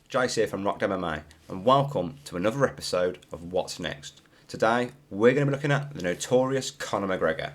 Jace here from Rocked MMA, and welcome to another episode of What's Next. Today, we're going to be looking at the notorious Conor McGregor.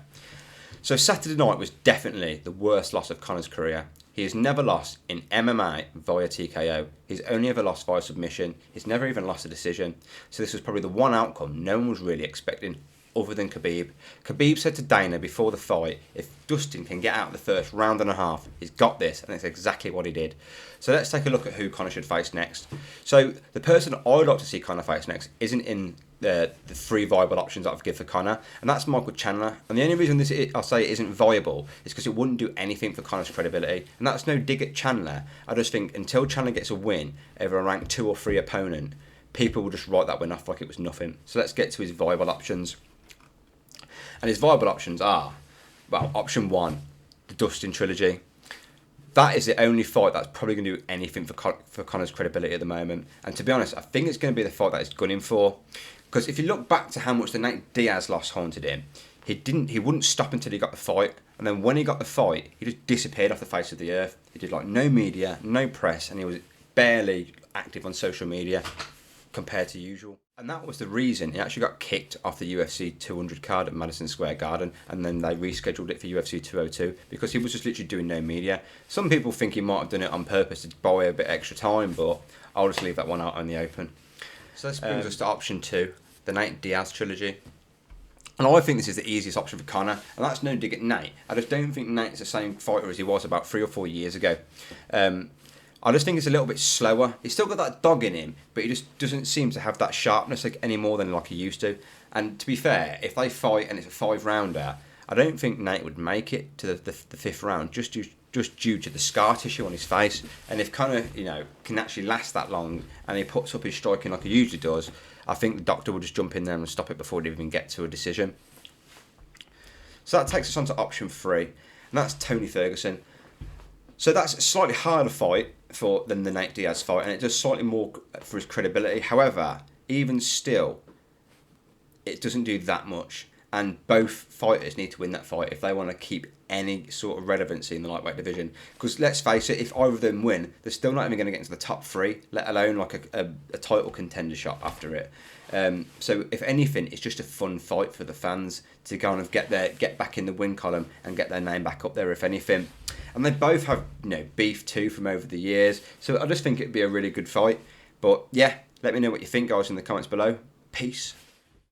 So Saturday night was definitely the worst loss of Conor's career. He has never lost in MMA via TKO. He's only ever lost via submission. He's never even lost a decision. So this was probably the one outcome no one was really expecting other than Khabib. Khabib said to Dana before the fight, if Dustin can get out of the first round and a half, he's got this, and that's exactly what he did. So let's take a look at who Conor should face next. So the person I'd like to see Conor face next isn't in the three viable options that I've given for Conor, and that's Michael Chandler. And the only reason I'll say it isn't viable is because it wouldn't do anything for Conor's credibility. And that's no dig at Chandler. I just think until Chandler gets a win over a ranked 2 or 3 opponent, people will just write that win off like it was nothing. So let's get to his viable options. And his viable options are, well, option 1, the Dustin trilogy. That is the only fight that's probably going to do anything for Conor's credibility at the moment. And to be honest, I think it's going to be the fight that he's gunning for. Because if you look back to how much the Nate Diaz loss haunted him, he wouldn't stop until he got the fight. And then when he got the fight, he just disappeared off the face of the earth. He did like no media, no press, and he was barely active on social media compared to usual. And that was the reason he actually got kicked off the UFC 200 card at Madison Square Garden, and then they rescheduled it for UFC 202 because he was just literally doing no media. Some people think he might have done it on purpose to buy a bit extra time, but I'll just leave that one out in the open. So this brings us to option 2, the Nate Diaz trilogy. And I think this is the easiest option for Conor, and that's no dig at Nate. I just don't think Nate's the same fighter as he was about 3 or 4 years ago. I just think it's a little bit slower. He's still got that dog in him, but he just doesn't seem to have that sharpness any more than like he used to. And to be fair, if they fight and it's a 5-rounder, I don't think Nate would make it to the 5th round just due to the scar tissue on his face. And if Conor, can actually last that long and he puts up his striking like he usually does, I think the doctor will just jump in there and stop it before they even get to a decision. So that takes us on to option 3, and that's Tony Ferguson. So that's a slightly harder fight than the Nate Diaz fight, and it does slightly more for his credibility. However, even still, it doesn't do that much. And both fighters need to win that fight if they want to keep any sort of relevancy in the lightweight division. Because let's face it, if either of them win, they're still not even going to get into the top 3, let alone like a title contender shot after it. So if anything, it's just a fun fight for the fans to kind of get back in the win column and get their name back up there, if anything. And they both have beef too from over the years. So I just think it'd be a really good fight. But yeah, let me know what you think, guys, in the comments below. Peace.